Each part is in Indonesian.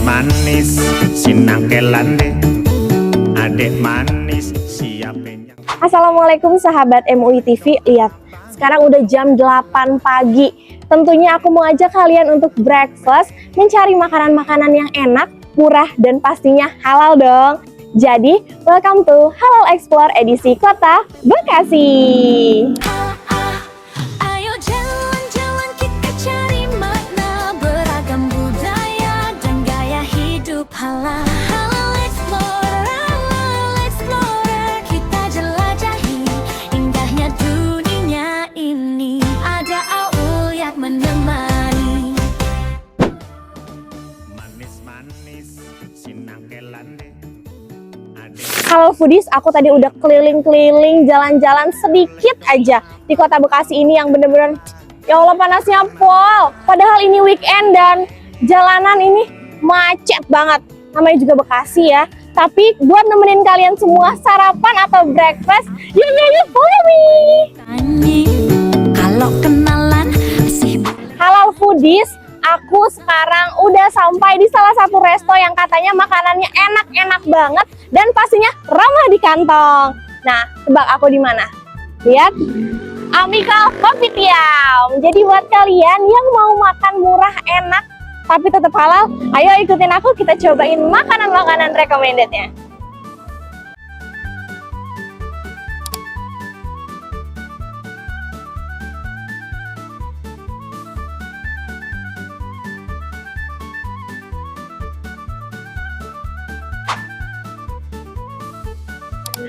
manis sinangkelande adek manis siapin. Assalamualaikum sahabat MUI TV. Lihat, sekarang udah jam 8 pagi. Tentunya aku mau ajak kalian untuk breakfast, mencari makanan-makanan yang enak, murah, dan pastinya halal dong. Jadi, welcome to Halal Explore edisi Kota Bekasi. Ayo jalan-jalan kita cari makna, beragam budaya dan gaya hidup halal. Halal Explorer, kita jelajahi indahnya dunia ini. Ada Aul yang menemani. Manis-manis sinangkelande. Halo foodies, aku tadi udah keliling-keliling jalan-jalan sedikit aja di Kota Bekasi ini yang bener-bener ya Allah panasnya pol. Padahal ini weekend dan jalanan ini macet banget. Namanya juga Bekasi ya. Tapi buat nemenin kalian semua sarapan atau breakfast, yuk follow me. Kalau kenalan masih Halo foodies, aku sekarang udah sampai di salah satu resto yang katanya makanannya enak-enak banget dan pastinya ramah di kantong. Nah, tebak aku di mana? Lihat, Amical Kopitiam. Jadi buat kalian yang mau makan murah enak tapi tetap halal, ayo ikutin aku, kita cobain makanan-makanan recommended-nya.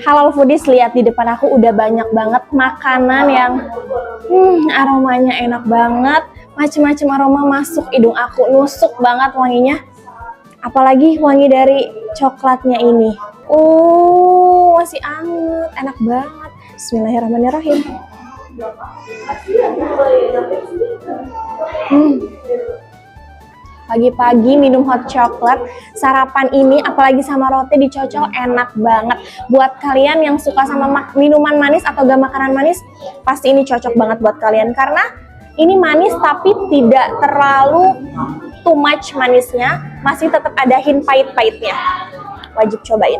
Halal foodies, lihat di depan aku udah banyak banget makanan yang aromanya enak banget, macem-macem aroma masuk hidung aku, nusuk banget wanginya. Apalagi wangi dari coklatnya ini. Masih anget, enak banget. Bismillahirrahmanirrahim. Pagi-pagi minum hot chocolate, sarapan ini apalagi sama roti dicocol enak banget. Buat kalian yang suka sama minuman manis atau gak makanan manis, pasti ini cocok banget buat kalian. Karena ini manis tapi tidak terlalu too much manisnya, masih tetap ada hint pahit-pahitnya. Wajib cobain.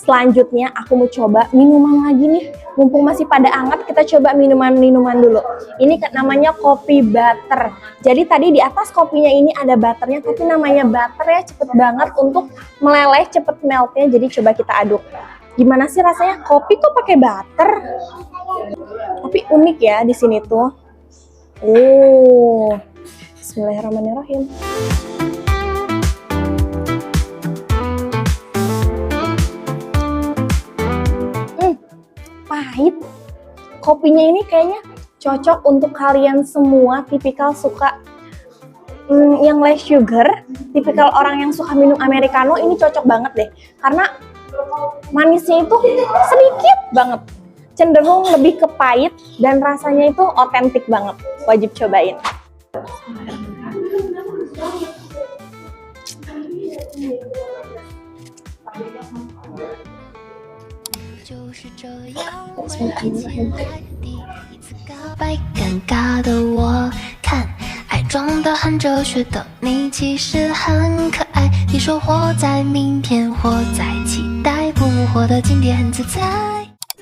Selanjutnya aku mau coba minuman lagi nih. Mumpung masih pada hangat, kita coba minuman-minuman dulu. Ini namanya kopi butter. Jadi tadi di atas kopinya ini ada butternya, tapi namanya butter ya, cepet banget untuk meleleh, cepet meltnya. Jadi coba kita aduk. Gimana sih rasanya? Kopi kok pakai butter? Tapi unik ya di sini tuh. Bismillahirrahmanirrahim. Pahit. Kopinya ini kayaknya cocok untuk kalian semua tipikal suka yang less sugar, tipikal orang yang suka minum americano, ini cocok banget deh. Karena manisnya itu sedikit banget, cenderung lebih ke pahit dan rasanya itu otentik banget. Wajib cobain.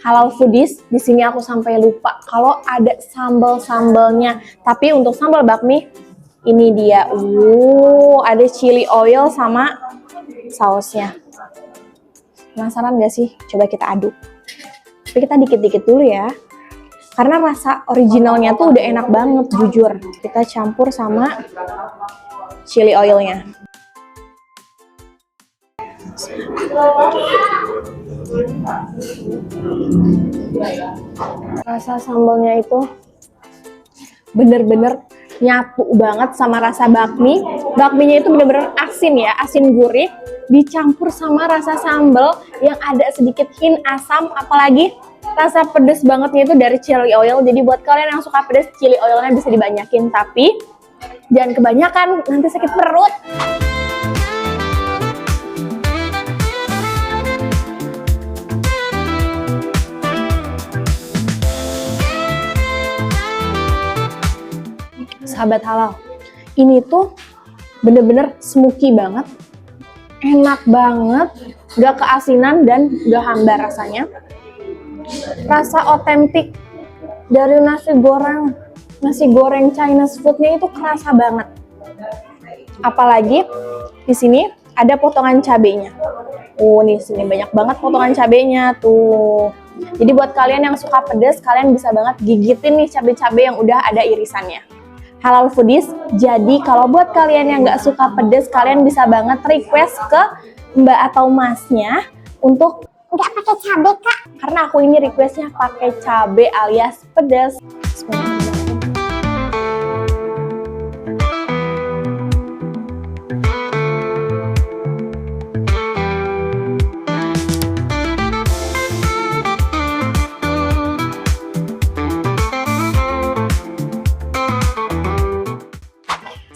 Halal foodies, di sini aku sampai lupa kalau ada sambal-sambalnya. Tapi untuk sambal bakmi, ini dia. Ada chili oil sama sausnya. Penasaran gak sih? Coba kita aduk. Tapi kita dikit-dikit dulu ya. Karena rasa originalnya tuh udah enak banget, jujur. Kita campur sama chili oilnya. Rasa sambalnya itu bener-bener nyatu banget sama rasa bakmi. Bakminya itu bener-bener asin ya, asin gurih, dicampur sama rasa sambal yang ada sedikit hint asam, apalagi rasa pedes bangetnya itu dari chili oil. Jadi buat kalian yang suka pedes, chili oilnya bisa dibanyakin, tapi jangan kebanyakan, nanti sakit perut. Sahabat halal, Ini tuh bener-bener smoky banget, enak banget, gak keasinan dan gak hambar rasanya. Rasa otentik dari nasi goreng Chinese foodnya itu kerasa banget. Apalagi di sini ada potongan cabenya. Nih sini banyak banget potongan cabenya tuh. Jadi buat kalian yang suka pedas, kalian bisa banget gigitin nih cabai-cabai yang udah ada irisannya. Halal Foodies, jadi kalau buat kalian yang nggak suka pedas, kalian bisa banget request ke mbak atau masnya untuk nggak pakai cabai kak, karena aku ini requestnya pakai cabai alias pedas.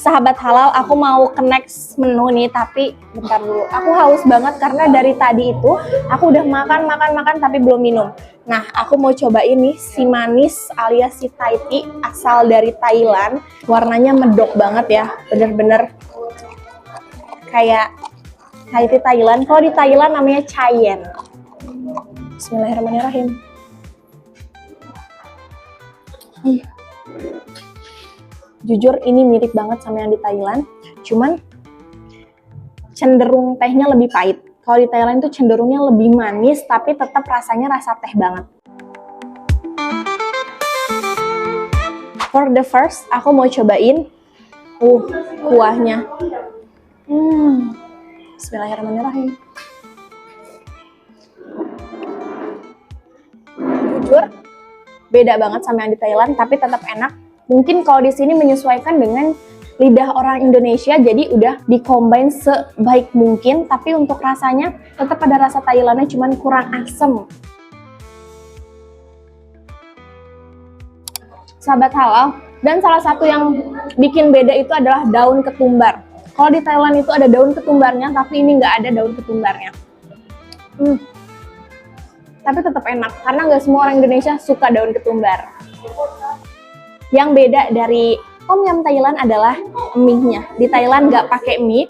Sahabat halal, aku mau ke next menu nih, tapi bentar dulu. Aku haus banget karena dari tadi itu aku udah makan tapi belum minum. Nah, aku mau coba ini si manis alias si Thai tea asal dari Thailand. Warnanya medok banget ya, bener-bener kayak Thai tea Thailand. Kalau di Thailand namanya Chayen. Bismillahirrahmanirrahim. Jujur ini mirip banget sama yang di Thailand, cuman cenderung tehnya lebih pahit. Kalau di Thailand itu cenderungnya lebih manis, tapi tetap rasanya rasa teh banget. For the first, aku mau cobain kuahnya. Bismillahirrahmanirrahim. Jujur, beda banget sama yang di Thailand, tapi tetap enak. Mungkin kalau di sini menyesuaikan dengan lidah orang Indonesia, jadi udah di-combine sebaik mungkin, tapi untuk rasanya tetap ada rasa Thailandnya, cuman kurang asem. Sahabat halal, dan salah satu yang bikin beda itu adalah daun ketumbar. Kalau di Thailand itu ada daun ketumbarnya, tapi ini nggak ada daun ketumbarnya. Tapi tetap enak, karena nggak semua orang Indonesia suka daun ketumbar. Yang beda dari tom yum Thailand adalah mie-nya. Di Thailand nggak pakai mie,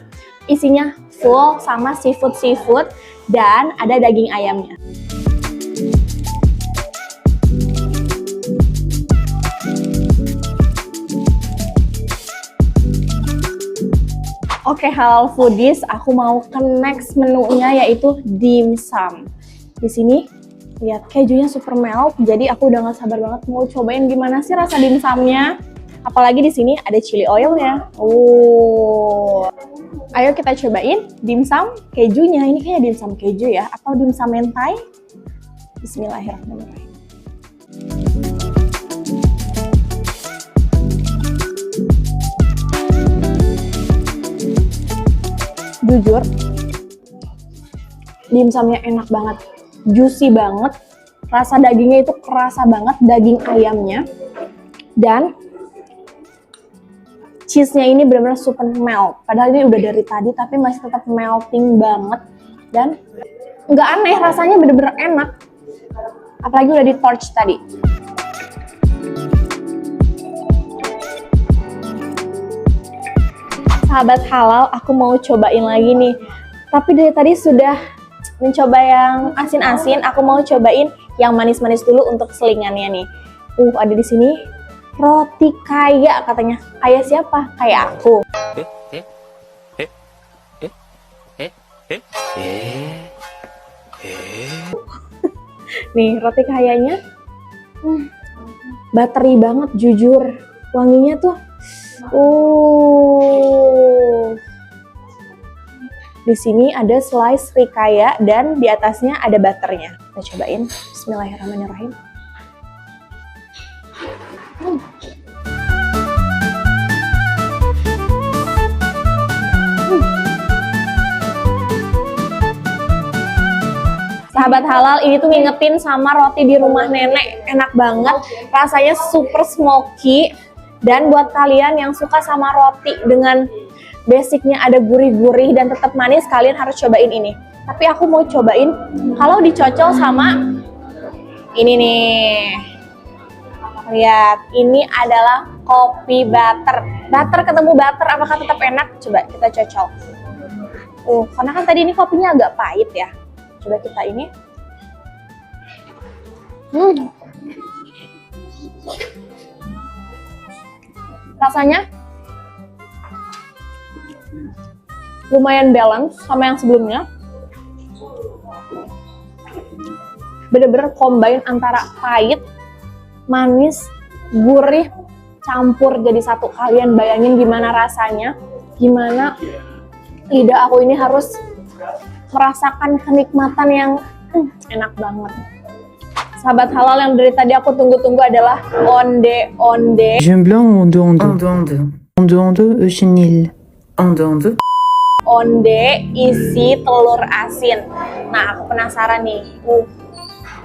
isinya full sama seafood dan ada daging ayamnya. Oke, halal foodies, aku mau ke next menunya yaitu dimsum. Di sini lihat kejunya super melt, jadi aku udah gak sabar banget mau cobain gimana sih rasa dimsumnya. Apalagi di sini ada chili oilnya. Ayo kita cobain dimsum kejunya. Ini kayaknya dimsum keju ya, atau dimsum mentai. Bismillahirrahmanirrahim. Jujur, dimsumnya enak banget. Juicy banget, rasa dagingnya itu kerasa banget, daging ayamnya, dan cheese-nya ini benar-benar super melt. Padahal ini udah dari tadi, tapi masih tetap melting banget, dan nggak aneh, rasanya benar-benar enak. Apalagi udah di torch tadi. Sahabat halal, aku mau cobain lagi nih. Tapi dari tadi sudah mencoba yang asin-asin, aku mau cobain yang manis-manis dulu untuk selingannya nih. Ada di sini roti kaya katanya. Kaya siapa? Kayak aku. Nih roti kayanya, bateri banget jujur. Wanginya tuh, Di sini ada slice rikaya dan di atasnya ada butternya. Kita cobain. Bismillahirrahmanirrahim. Sahabat halal, ini tuh ngingetin sama roti di rumah nenek. Enak banget. Rasanya super smoky. Dan buat kalian yang suka sama roti dengan basicnya ada gurih-gurih dan tetap manis, kalian harus cobain ini. Tapi aku mau cobain kalau dicocol sama ini nih, Lihat, ini adalah kopi butter. Butter ketemu butter, apakah tetap enak? Coba kita cocok. Karena kan tadi ini kopinya agak pahit ya. Coba kita ini. Rasanya lumayan balance sama yang sebelumnya. Bener-bener combine antara pahit, manis, gurih, campur jadi satu. Kalian bayangin gimana rasanya, gimana lidah aku ini harus merasakan kenikmatan yang enak banget. Sahabat halal yang dari tadi aku tunggu-tunggu adalah onde-onde. J'aime bien onde-onde. Onde-onde. Onde-onde, chenille. Onde-onde. Onde isi telur asin. Nah, aku penasaran nih.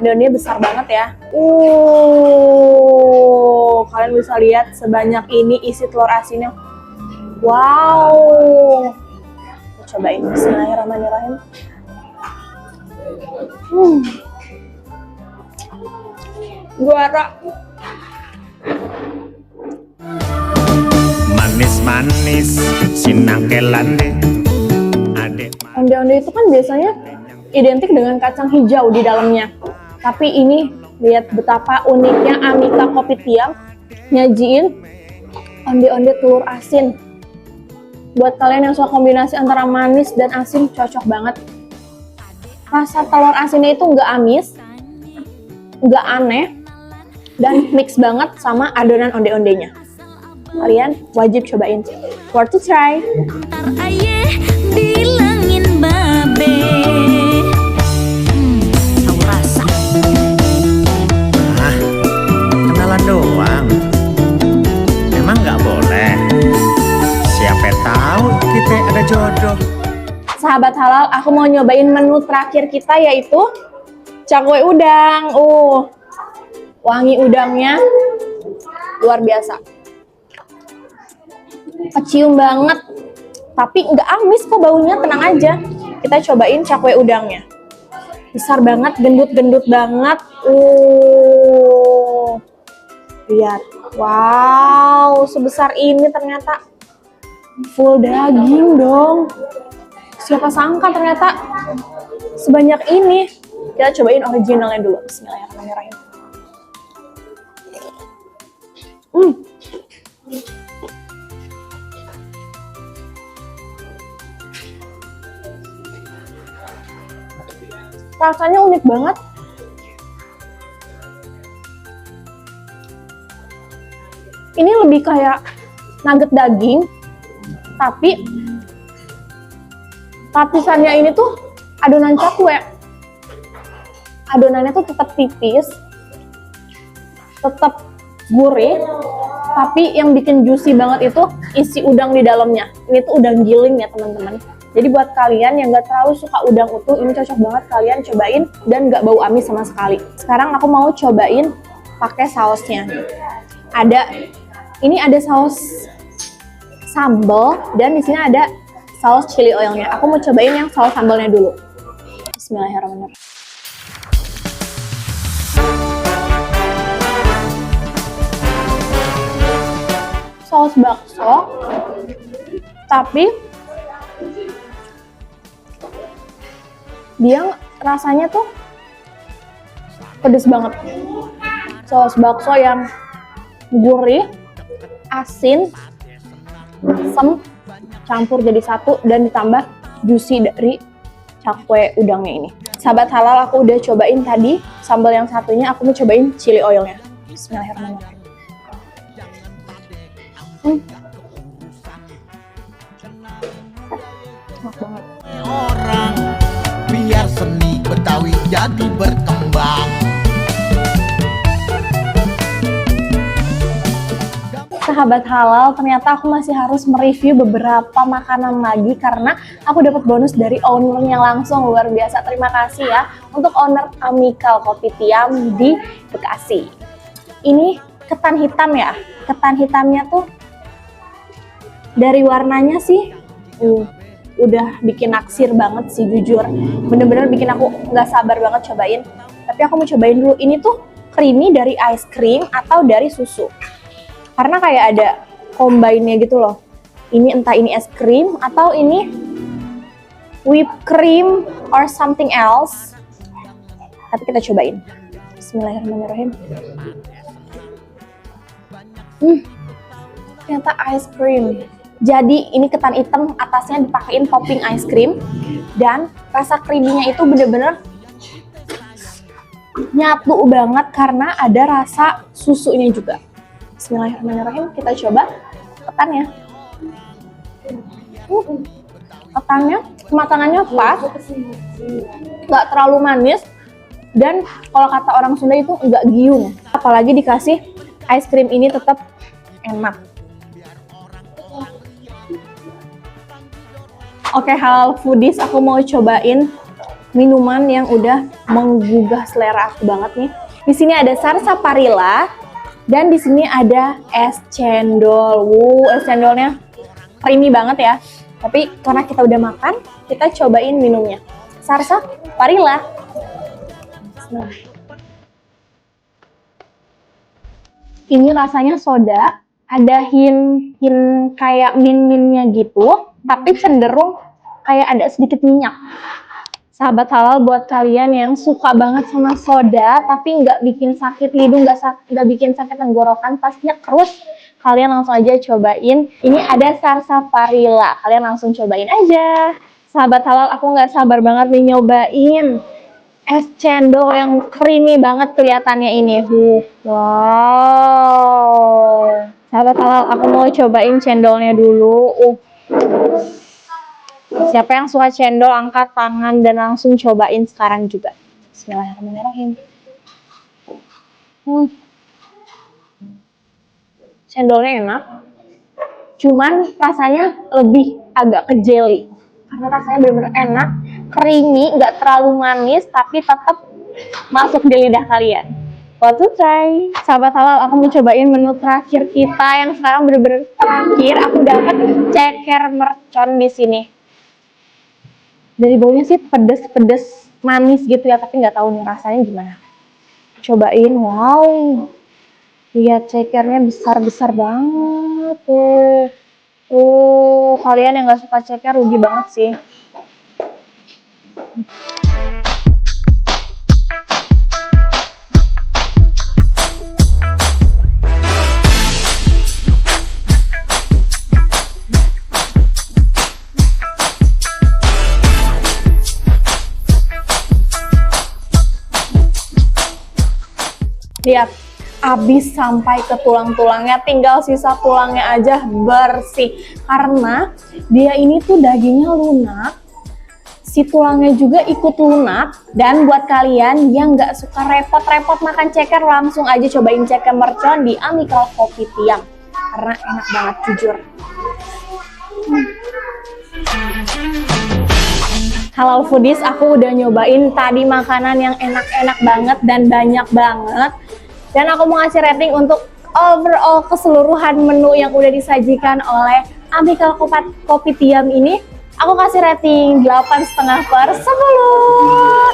Onde-onde besar banget ya. Kalian bisa lihat sebanyak ini isi telur asinnya. Wow. Kita cobain. Bismillahirrahmanirrahim. Juara. Manis-manis sinangkelande adek Onde-onde itu kan biasanya identik dengan kacang hijau di dalamnya. Tapi ini lihat betapa uniknya Amika Kopitiam nyajiin onde-onde telur asin. Buat kalian yang suka kombinasi antara manis dan asin, cocok banget. Rasa telur asinnya itu nggak amis, nggak aneh, dan mix banget sama adonan onde-ondenya. Kalian wajib cobain. Worth to try. Ntar ayah bilangin babe. Tahu rasa. kenalan doang. Emang nggak boleh? Siapa tahu kita ada jodoh. Sahabat halal, aku mau nyobain menu terakhir kita yaitu cakwe udang. Wangi udangnya luar biasa. Kecium banget, tapi nggak amis kok baunya, tenang aja. Kita cobain cakwe udangnya. Besar banget, gendut-gendut banget. Lihat, wow, sebesar ini ternyata. Full daging dong. Siapa sangka ternyata sebanyak ini. Kita cobain originalnya dulu. Bismillahirrahmanirrahim. Rasanya unik banget. Ini lebih kayak nugget daging, tapi lapisannya ini tuh adonan cakwe. Adonannya tuh tetap tipis, tetap gurih, tapi yang bikin juicy banget itu isi udang di dalamnya. Ini tuh udang giling ya teman-teman. Jadi buat kalian yang gak terlalu suka udang utuh, ini cocok banget kalian cobain dan gak bau amis sama sekali. Sekarang aku mau cobain pakai sausnya. Ini ada saus sambal dan di sini ada saus chili oilnya. Aku mau cobain yang saus sambalnya dulu. Bismillahirrahmanirrahim. Saus bakso, tapi dia rasanya tuh pedes banget. Saus bakso yang gurih, asin, asam, campur jadi satu dan ditambah juicy dari cakwe udangnya ini. Sahabat halal, aku udah cobain tadi sambal yang satunya, aku mau cobain chili oilnya. Bismillahirrahmanirrahim. Enak banget. Orang biar seni Betawi jadi berkembang. Sahabat halal, ternyata aku masih harus mereview beberapa makanan lagi karena aku dapat bonus dari ownernya langsung. Luar biasa, terima kasih ya untuk owner Amika Kopitiam di Bekasi. Ini ketan hitam ya, ketan hitamnya tuh dari warnanya sih udah bikin naksir banget sih, jujur bener-bener bikin aku nggak sabar banget cobain. Tapi aku mau cobain dulu, ini tuh creamy dari ice cream atau dari susu. Karena kayak ada combine-nya gitu loh. Ini entah ini es krim atau ini whipped cream or something else. Tapi kita cobain. Bismillahirrahmanirrahim. Ternyata ice cream. Jadi ini ketan hitam, atasnya dipakein topping ice cream. Dan rasa creamy-nya itu bener-bener nyatu banget karena ada rasa susunya juga. Bismillahirrahmanirrahim, kita coba ketannya. Ketannya, kematangannya pas, nggak terlalu manis, dan kalau kata orang Sunda itu nggak giung. Apalagi dikasih ice cream ini tetap enak. Oke, halal foodies, aku mau cobain minuman yang udah menggugah selera aku banget nih. Di sini ada sarsaparilla dan di sini ada es cendol. Es cendolnya creamy banget ya. Tapi karena kita udah makan, kita cobain minumnya. Sarsaparilla. Nah. Ini rasanya soda, ada hint kayak min-minnya gitu, tapi cenderung kayak ada sedikit minyak. Sahabat halal, buat kalian yang suka banget sama soda tapi nggak bikin sakit hidung, nggak bikin sakit tenggorokan, pastinya terus kalian langsung aja cobain. Ini ada sarsaparilla, kalian langsung cobain aja. Sahabat halal, aku nggak sabar banget nih nyobain es cendol yang creamy banget kelihatannya ini. Wow. Sahabat halal, aku mau cobain cendolnya dulu. Siapa yang suka cendol, angkat tangan dan langsung cobain sekarang juga. Bismillahirrahmanirrahim. Cendolnya enak, cuman rasanya lebih agak ke jelly. Karena rasanya benar-benar enak, creamy, nggak terlalu manis, tapi tetap masuk di lidah kalian. Want to try? Sahabat halal, aku mau cobain menu terakhir kita yang sekarang benar-benar terakhir. Aku dapat ceker mercon di sini. Dari baunya sih pedes-pedes manis gitu ya, tapi nggak tahu nih rasanya gimana. Cobain, wow. Lihat cekernya besar-besar banget tuh. Kalian yang nggak suka ceker rugi banget sih. Lihat, habis sampai ke tulang-tulangnya, tinggal sisa tulangnya aja bersih. Karena dia ini tuh dagingnya lunak, si tulangnya juga ikut lunak. Dan buat kalian yang nggak suka repot-repot makan ceker, langsung aja cobain ceker mercon di Amicale Kopitiam. Karena enak banget, jujur. Halal foodies, aku udah nyobain tadi makanan yang enak-enak banget dan banyak banget. Dan aku mau ngasih rating untuk overall keseluruhan menu yang udah disajikan oleh Amicale Kopitiam ini. Aku kasih rating 8,5/10.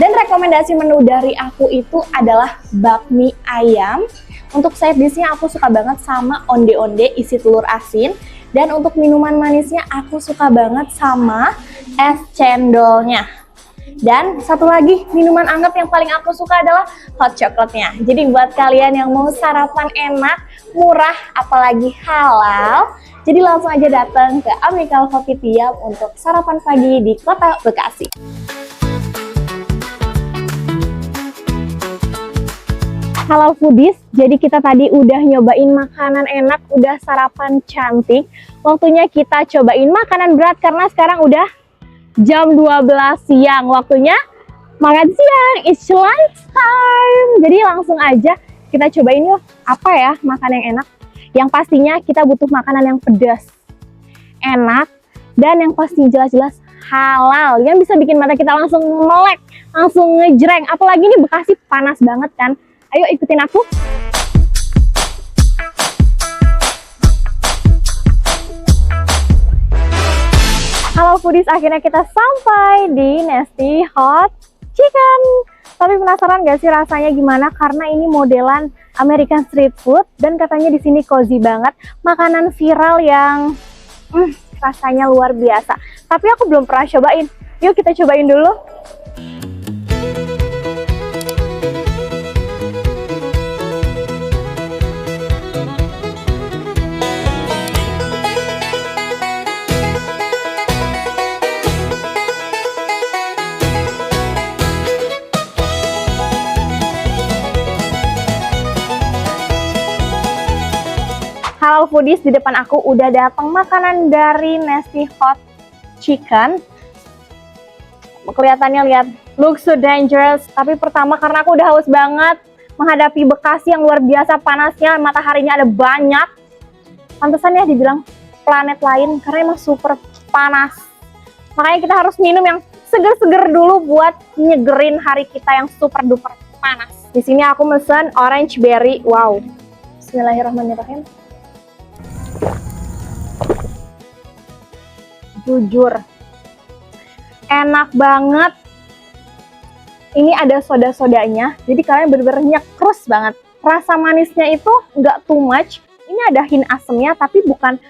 Dan rekomendasi menu dari aku itu adalah bakmi ayam. Untuk side dishnya aku suka banget sama onde-onde isi telur asin. Dan untuk minuman manisnya aku suka banget sama es cendolnya. Dan satu lagi minuman anget yang paling aku suka adalah hot chocolate-nya. Jadi buat kalian yang mau sarapan enak, murah, apalagi halal, jadi langsung aja datang ke Amicale Kopitiam untuk sarapan pagi di Kota Bekasi. Halal foodies, jadi kita tadi udah nyobain makanan enak, udah sarapan cantik. Waktunya kita cobain makanan berat karena sekarang udah jam 12 siang. Waktunya makan siang, it's lunch time. Jadi langsung aja kita cobain yuk, apa ya makan yang enak. Yang pastinya kita butuh makanan yang pedas, enak, dan yang pasti jelas-jelas halal. Yang bisa bikin mata kita langsung melek, langsung ngejreng. Apalagi ini Bekasi panas banget kan. Ayo ikutin aku. Halo foodies, akhirnya kita sampai di Nasty Hot Chicken. Tapi penasaran gak sih rasanya gimana? Karena ini modelan American street food dan katanya di sini cozy banget. Makanan viral yang rasanya luar biasa. Tapi aku belum pernah cobain. Yuk kita cobain dulu. Halal foodies, di depan aku udah datang makanan dari Nasty Hot Chicken. Kelihatannya lihat, looks so dangerous. Tapi pertama karena aku udah haus banget menghadapi Bekasi yang luar biasa panasnya, mataharinya ada banyak. Pantesan ya dibilang planet lain karena emang super panas. Makanya kita harus minum yang seger-seger dulu buat nyegerin hari kita yang super duper panas. Di sini aku mesen orange berry. Wow. Bismillahirrahmanirrahim. Jujur enak banget. Ini ada soda-sodanya, jadi kalian bener-bener nyekrus banget. Rasa manisnya itu nggak too much. Ini ada hint asemnya, tapi bukan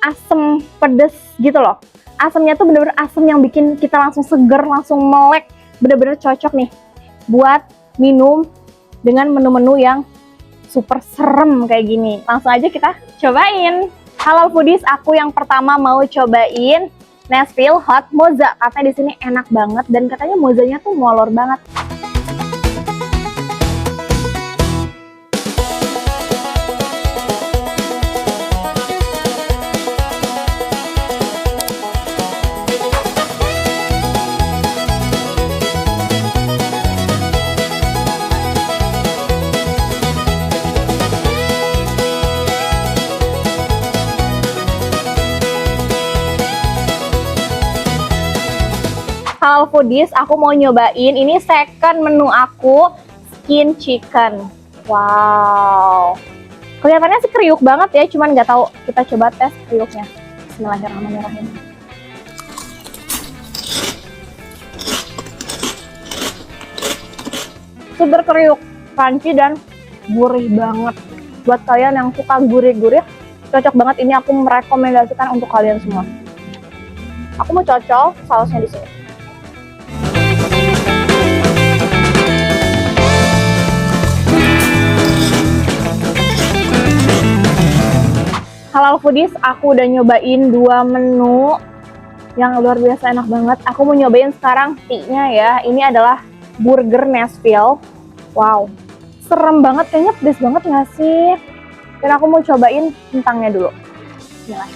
asem pedes gitu loh. Asemnya tuh bener-bener asem yang bikin kita langsung seger, langsung melek. Bener-bener cocok nih buat minum dengan menu-menu yang super serem kayak gini. Langsung aja kita cobain. Halal foodies, aku yang pertama mau cobain Nashville Hot Moza. Katanya di sini enak banget dan katanya mozanya tuh molor banget. Halal foodies, aku mau nyobain ini second menu aku, skin chicken. Wow, kelihatannya sih kriuk banget ya, cuman nggak tahu. Kita coba tes kriuknya. Bismillahirrahmanirrahim. Super kriuk, crunchy dan gurih banget. Buat kalian yang suka gurih-gurih, cocok banget. Ini aku merekomendasikan untuk kalian semua. Aku mau cocol sausnya di sini. Halal foodies, aku udah nyobain 2 menu yang luar biasa enak banget. Aku mau nyobain sekarang tea-nya ya. Ini adalah burger Nashville. Wow, serem banget, kayaknya pedes banget nggak sih? Dan aku mau cobain kentangnya dulu. Bismillah.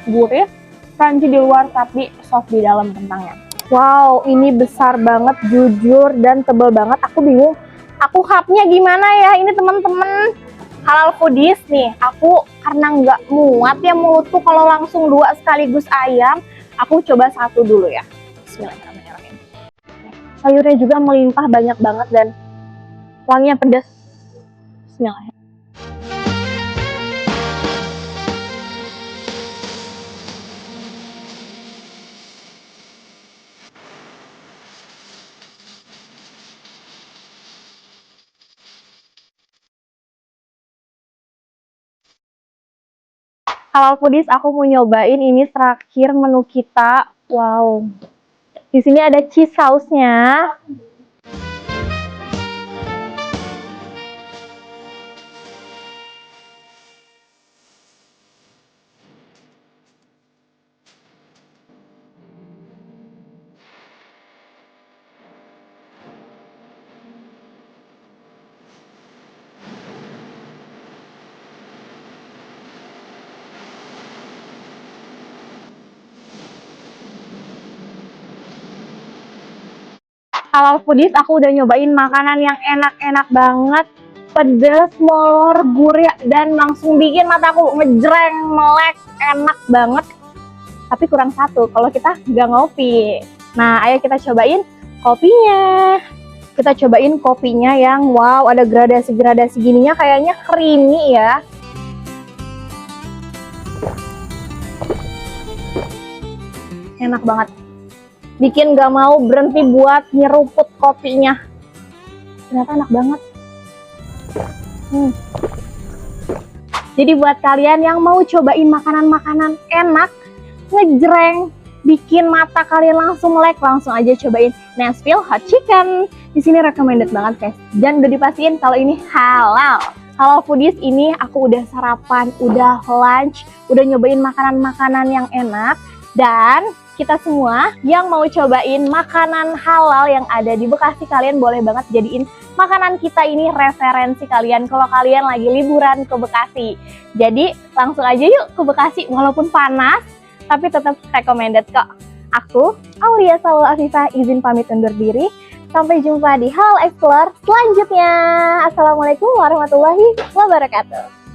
Gurih, crunchy di luar tapi soft di dalam kentangnya. Wow, ini besar banget, jujur, dan tebal banget. Aku bingung aku hapnya gimana ya ini teman-teman. Halal foodies nih, aku karena nggak muat ya mulutku kalau langsung 2 sekaligus ayam, aku coba 1 dulu ya. Bismillahirrahmanirrahim. Sayurnya juga melimpah banyak banget dan wanginya pedas. Bismillahirrahmanirrahim. Halal foodies, aku mau nyobain ini terakhir menu kita. Wow, di sini ada cheese sausnya. Halal foodies, aku udah nyobain makanan yang enak-enak banget, pedas, molor, gurih, dan langsung bikin mataku ngejreng, melek, enak banget. Tapi kurang 1, kalau kita nggak ngopi. Nah, ayo kita cobain kopinya. Kita cobain kopinya yang wow, ada gradasi-gradasi gininya, kayaknya creamy ya. Enak banget. bikin gak mau berhenti buat nyeruput kopinya. Ternyata enak banget. Jadi buat kalian yang mau cobain makanan-makanan enak, ngejreng, bikin mata kalian langsung melek, langsung aja cobain Nashville Hot Chicken. Di sini recommended banget guys. Dan udah dipastiin kalau ini halal. Halal foodies ini aku udah sarapan, udah lunch, udah nyobain makanan-makanan yang enak. Dan kita semua yang mau cobain makanan halal yang ada di Bekasi, kalian boleh banget jadiin makanan kita ini referensi kalian kalau kalian lagi liburan ke Bekasi. Jadi langsung aja yuk ke Bekasi, walaupun panas tapi tetap recommended kok. Aku, Aulia Saul Afifah, izin pamit undur diri. Sampai jumpa di Halal Explore selanjutnya. Assalamualaikum warahmatullahi wabarakatuh.